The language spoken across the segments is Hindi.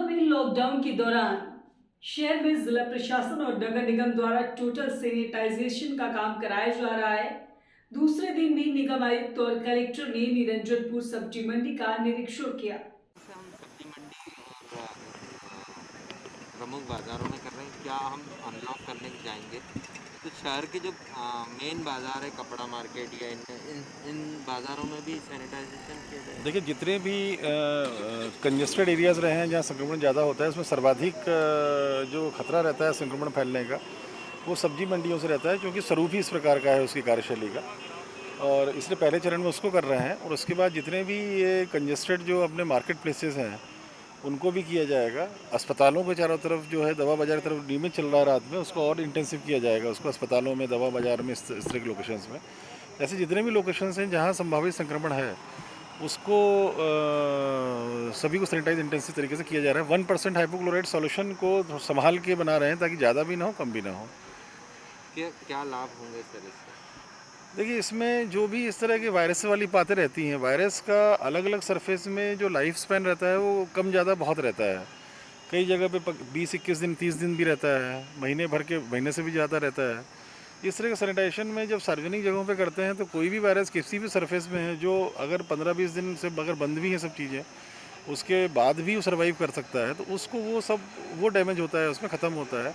में लॉकडाउन के दौरान शहर में जिला प्रशासन और नगर निगम द्वारा टोटल सैनिटाइजेशन का काम कराया जा रहा है। दूसरे दिन भी निगम आयुक्त और कलेक्टर ने निरंजनपुर सब्जी मंडी का निरीक्षण किया। से हम सब्जी मंडी और प्रमुख बाज़ारों में कर रहे हैं। क्या हम अनलॉक करने जाएंगे तो शहर के जो मेन बाज़ार है, कपड़ा मार्केट या इन बाज़ारों में भी सैनिटाइजेशन किया जाए। देखिए, जितने भी कंजेस्टेड एरियाज़ रहे हैं जहाँ संक्रमण ज़्यादा होता है, उसमें सर्वाधिक जो खतरा रहता है संक्रमण फैलने का, वो सब्जी मंडियों से रहता है, क्योंकि स्वरूप ही इस प्रकार का है उसकी कार्यशैली का। और इसलिए पहले चरण में उसको कर रहे हैं, और उसके बाद जितने भी ये कंजेस्टेड जो अपने मार्केट प्लेसेस हैं उनको भी किया जाएगा। अस्पतालों के चारों तरफ जो है दवा बाज़ार तरफ नियमित चल रहा है रात में, उसको और इंटेंसिव किया जाएगा, उसको अस्पतालों में, दवा बाज़ार में, इस तरह के लोकेशंस में। ऐसे जितने भी लोकेशंस हैं जहाँ संभावित संक्रमण है, उसको सभी को सैनिटाइज इंटेंसिव तरीके से किया जा रहा है। 1% हाइपोक्लोराइड सॉल्यूशन को संभाल के बना रहे हैं, ताकि ज़्यादा भी ना हो, कम भी ना हो। क्या लाभ होंगे सर इससे? देखिए, इसमें जो भी इस तरह की वायरस वाली बातें रहती हैं, वायरस का अलग अलग सरफेस में जो लाइफ स्पैन रहता है वो कम ज़्यादा बहुत रहता है। कई जगह पे 20-21 दिन, 30 दिन भी रहता है, महीने से भी ज़्यादा रहता है। इस तरह के सैनिटाइजेशन में जब सार्वजनिक जगहों पे करते हैं तो कोई भी वायरस किसी भी सरफेस में है, जो अगर 15-20 दिन से अगर बंद भी हैं सब चीज़ें, उसके बाद भी वो सर्वाइव कर सकता है, तो उसको वो डैमेज होता है, उसमें ख़त्म होता है।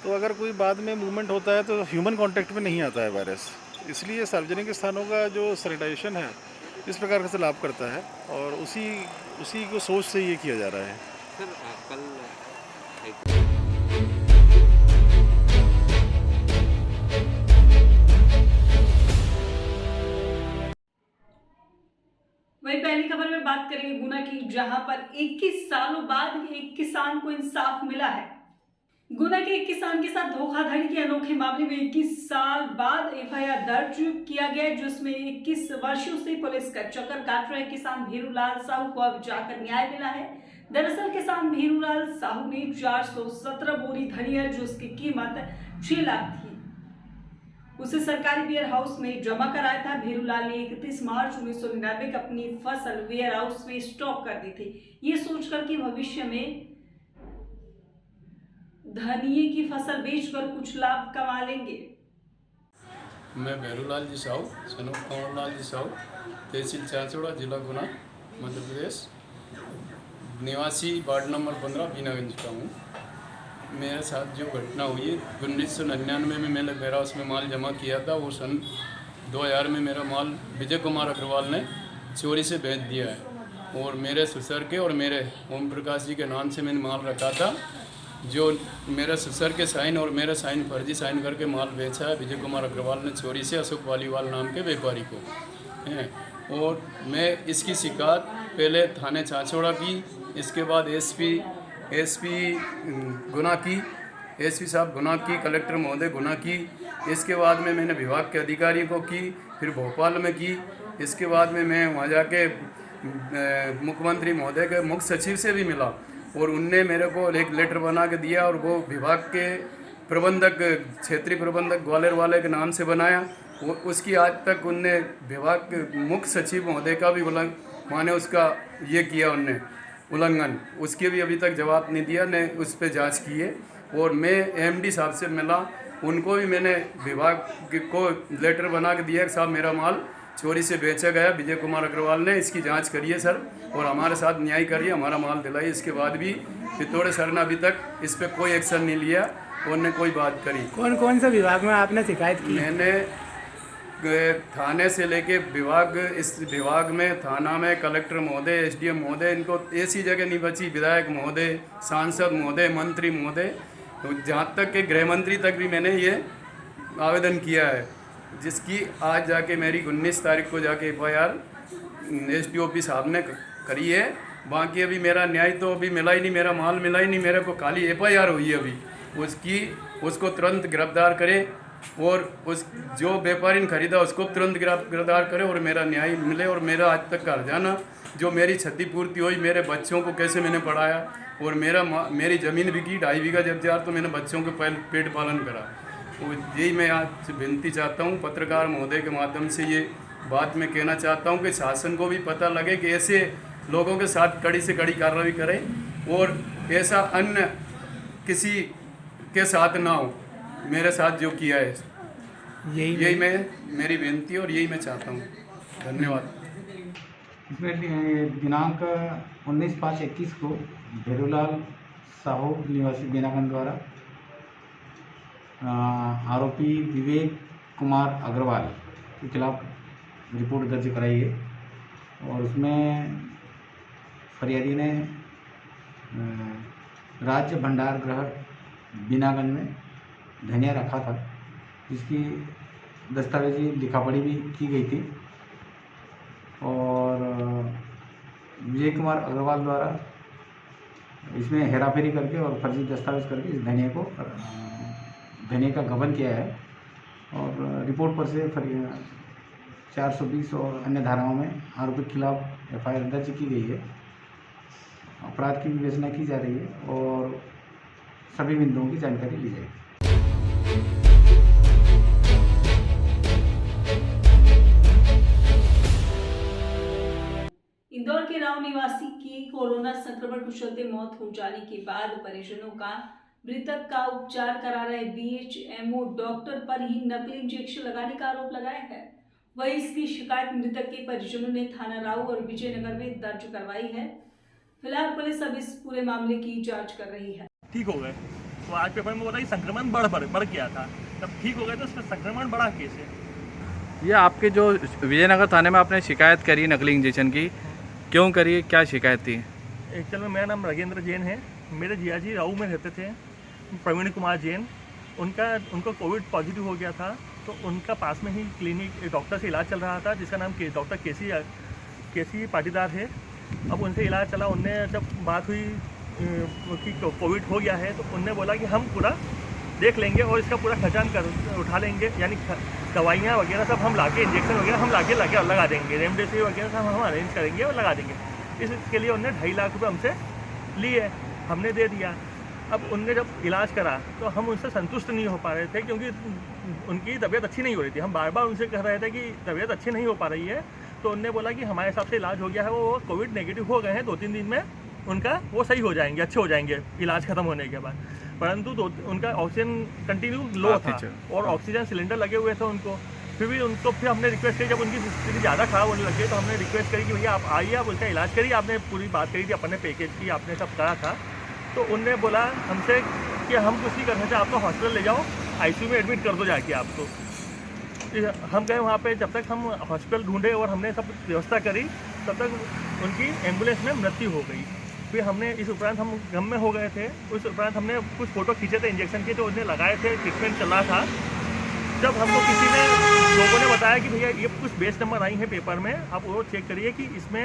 तो अगर कोई बाद में मूवमेंट होता है तो ह्यूमन कांटेक्ट में नहीं आता है वायरस। इसलिए सार्वजनिक स्थानों का जो सैनिटाइजेशन है इस प्रकार से लाभ करता है, और उसी को सोच से ये किया जा रहा है। सर कल वहीं पहली खबर में बात करेंगे गुना की, जहां पर 21 सालों बाद एक किसान को इंसाफ मिला है। गुना के एक किसान के साथ धोखाधड़ी के अनोखे मामले में 21 साल बाद एफआईआर दर्ज किया गया, जिसमें 21 वर्षों से पुलिस का चक्कर काट रहे किसान भीरूलाल साहू को अब जाकर न्याय मिला है। दरअसल किसान भीरूलाल साहू ने 417 बोरी धनिया, जिसकी कीमत 6 लाख थी, उसे सरकारी वेयर हाउस में जमा कराया था। भीरूलाल ने 31 मार्च 1999 को अपनी फसल वेयर हाउस में स्टॉक कर दी थी, ये सोचकर कि भविष्य में धनिये की फसल बेचकर कुछ लाभ कमा लेंगे। मैं भैरूलाल जी साहू, सन ऑफ कंवरलाल जी साहू, तहसील चांचौड़ा, जिला गुना, मध्य प्रदेश, निवासी वार्ड नंबर 15 बीनागंज का हूँ। मेरे साथ जो घटना हुई है, 1999 में मैंने वेयर हाउस में माल जमा किया था, वो सन 2000 में मेरा माल विजय कुमार अग्रवाल ने चोरी से बेच दिया है, और मेरे ससुर के और मेरे ओम प्रकाश जी के नाम से मैंने माल रखा था। जो मेरे ससुर के साइन और मेरा साइन फर्जी साइन करके माल बेचा है विजय कुमार अग्रवाल ने चोरी से अशोक वालीवाल नाम के व्यापारी को है। और मैं इसकी शिकायत पहले थाने चांचौड़ा की, इसके बाद एसपी गुना की, एसपी साहब गुना की, कलेक्टर महोदय गुना की, इसके बाद में मैंने विभाग के अधिकारी को की, फिर भोपाल में की। इसके बाद में मैं वहाँ जाके मुख्यमंत्री महोदय के मुख्य सचिव से भी मिला, और उनने मेरे को एक लेटर बना के दिया, और वो विभाग के प्रबंधक, क्षेत्रीय प्रबंधक ग्वालियर वाले के नाम से बनाया। वो उसकी आज तक उनने विभाग के मुख्य सचिव महोदय का भी माने उसका ये किया उनने उल्लंघन, उसके भी अभी तक जवाब नहीं दिया, ने उस पर जांच की है। और मैं एमडी साहब से मिला, उनको भी मैंने विभाग को लेटर बना के दिया कि साहब मेरा माल चोरी से बेचा गया, विजय कुमार अग्रवाल ने इसकी जांच करिए सर, और हमारे साथ न्याय करिए, हमारा माल दिलाइए। इसके बाद भी पिथौड़े सर ने अभी तक इस पर कोई एक्शन नहीं लिया, और ने कोई बात करी। कौन कौन से विभाग में आपने शिकायत की? मैंने थाने से लेके विभाग, इस विभाग में, थाना में, कलेक्टर महोदय, एसडीएम महोदय, इनको ऐसी जगह नहीं बची, विधायक महोदय, सांसद महोदय, मंत्री महोदय, तो जहाँ तक कि गृह मंत्री तक भी मैंने ये आवेदन किया है, जिसकी आज जाके मेरी 19 तारीख को जाके एफआईआर एसडीओपी साहब ने करी है। बाकी अभी मेरा न्याय तो अभी मिला ही नहीं, मेरा माल मिला ही नहीं, मेरे को खाली एफआईआर हुई है अभी। उसको तुरंत गिरफ्तार करे, और उस जो व्यापारी ने खरीदा उसको तुरंत गिरफ्तार करे, और मेरा न्याय मिले, और मेरा आज तक का जाना जो मेरी क्षतिपूर्ति हुई, मेरे बच्चों को कैसे मैंने पढ़ाया, और मेरी ज़मीन बिकी 2.5 बीघा जब तो मैंने बच्चों के पेट पालन करा। तो यही मैं आज विनती चाहता हूँ पत्रकार महोदय के माध्यम से, ये बात मैं कहना चाहता हूँ कि शासन को भी पता लगे कि ऐसे लोगों के साथ कड़ी से कड़ी कार्रवाई करें, और ऐसा अन्य किसी के साथ ना हो, मेरे साथ जो किया है। यही मैं मेरी बेनती और यही मैं चाहता हूँ। धन्यवाद। इसमें दिनांक 19/5/21 को भेरूलाल साहू निवासी बीनागंज द्वारा आरोपी विवेक कुमार अग्रवाल के खिलाफ रिपोर्ट दर्ज कराई है और उसमें फरियादी ने राज्य भंडार गृह बीनागंज में धनिया रखा था, जिसकी दस्तावेजी लिखापढ़ी भी की गई थी और विजय कुमार अग्रवाल द्वारा इसमें हेराफेरी करके और फर्जी दस्तावेज करके इस धनिया का गबन किया है और रिपोर्ट पर से 420 और अन्य धाराओं में आरोपी के खिलाफ FIR दर्ज की गई है। अपराध की विवेचना की जा रही है और सभी बिंदुओं की जानकारी ली जाएगी। इंदौर के राव निवासी की कोरोना संक्रमण के चलते मौत हो जाने के बाद परिजनों का मृतक का उपचार करा रहे BHMO डॉक्टर पर ही नकली इंजेक्शन लगाने का आरोप लगाया है। वहीं इसकी शिकायत मृतक के परिजनों ने थाना राऊ और विजयनगर में दर्ज करवाई है। फिलहाल पुलिस अब इस पूरे मामले की जांच कर रही है। ठीक हो गए तो आज पेपर में बोला कि संक्रमण बढ़ गया था, तब ठीक हो गए तो उसमें संक्रमण बढ़ा कैसे? ये आपके जो विजयनगर थाने में आपने शिकायत करी नकली इंजेक्शन की, क्यों करी, क्या शिकायत थी? एक्चुअल में मेरा नाम राजेंद्र जैन है। मेरे जियाजी राऊ में रहते थे, प्रवीण कुमार जैन। उनको कोविड पॉजिटिव हो गया था, तो उनका पास में ही क्लिनिक डॉक्टर से इलाज चल रहा था, जिसका नाम डॉक्टर केसी पाटीदार है। अब उनसे इलाज चला, उनने जब बात हुई कि कोविड हो गया है, तो उनने बोला कि हम पूरा देख लेंगे और इसका पूरा खर्चान कर उठा लेंगे, यानी दवाइयाँ वगैरह सब हम लाके, इंजेक्शन वगैरह हम लाके लगा देंगे, रेमडेसिविर वगैरह सब हम अरेंज करेंगे और लगा देंगे। इसके लिए उनने 2.5 लाख रुपये हमसे लिए, हमने दे दिया। अब उनने जब इलाज करा तो हम उनसे संतुष्ट नहीं हो पा रहे थे, क्योंकि उनकी तबीयत अच्छी नहीं हो रही थी। हम बार बार उनसे कह रहे थे कि तबीयत अच्छी नहीं हो पा रही है, तो उनने बोला कि हमारे हिसाब से इलाज हो गया है, वो कोविड नेगेटिव हो गए हैं, 2-3 दिन में उनका वो सही हो जाएंगे, अच्छे हो जाएंगे इलाज खत्म होने के बाद। परंतु उनका ऑक्सीजन कंटिन्यू लो था और ऑक्सीजन सिलेंडर लगे हुए थे उनको। फिर हमने रिक्वेस्ट करी, जब उनकी स्थिति ज़्यादा खराब होने लगी तो हमने रिक्वेस्ट करी कि भैया आप आइए, आप उनका इलाज करिए। आपने पूरी बात करी थी, अपने पैकेज की आपने सब करा था, तो उनने बोला हमसे कि हम कुछ नहीं कर सकते, आपको हॉस्पिटल ले जाओ, ICU में एडमिट कर दो जाके आपको। हम गए वहाँ पे, जब तक हम हॉस्पिटल ढूंढे और हमने सब व्यवस्था करी, तब तक उनकी एम्बुलेंस में मृत्यु हो गई। फिर हमने इस उपरांत हम गम में हो गए थे। उस उपरांत हमने कुछ फ़ोटो खींचे थे इंजेक्शन के, जो उन्हें लगाए थे, ट्रीटमेंट चल रहा था। जब हमको किसी ने, लोगों ने बताया कि भैया ये कुछ बेस नंबर आई है पेपर में, आप वो चेक करिए कि इसमें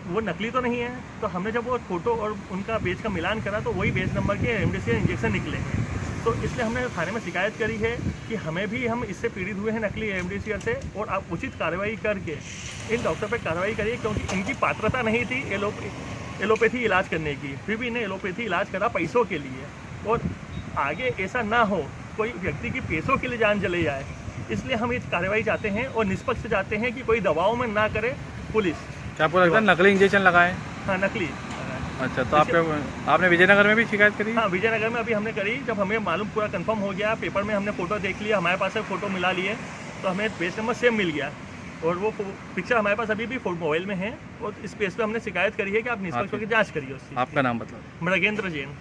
वो नकली तो नहीं है। तो हमने जब वो फ़ोटो और उनका बेस का मिलान करा तो वही बेस नंबर के रेमडेसिविर इंजेक्शन निकले हैं। तो इसलिए हमने थाने में शिकायत करी है कि हमें भी, हम इससे पीड़ित हुए हैं नकली रेमडेसिविर से, और आप उचित कार्रवाई करके इन डॉक्टर पर कार्रवाई करिए, क्योंकि इनकी पात्रता नहीं थी एलोपैथी इलाज करने की, फिर भी इन्हें एलोपैथी इलाज करा पैसों के लिए। और आगे ऐसा ना हो, कोई व्यक्ति की पैसों के लिए जान चले जाए, इसलिए हम इस कार्रवाई चाहते हैं और निष्पक्ष चाहते हैं कि कोई दवाओं में ना करे पुलिस। क्या आपको लगता है नकली इंजेक्शन लगाए? हाँ, नकली। अच्छा, तो आपने विजयनगर में भी शिकायत करी? हाँ, विजयनगर में अभी हमने करी। जब हमें मालूम पूरा कंफर्म हो गया, पेपर में हमने फ़ोटो देख लिया, हमारे पास से फ़ोटो मिला लिए, तो हमें बेस नंबर सेम मिल गया और वो पिक्चर हमारे पास अभी भी मोबाइल में है। और इस पेज पे हमने शिकायत करी है कि आप निष्पक्ष होकर जाँच करिए उसकी। आपका नाम बताओ। राजेंद्र जैन।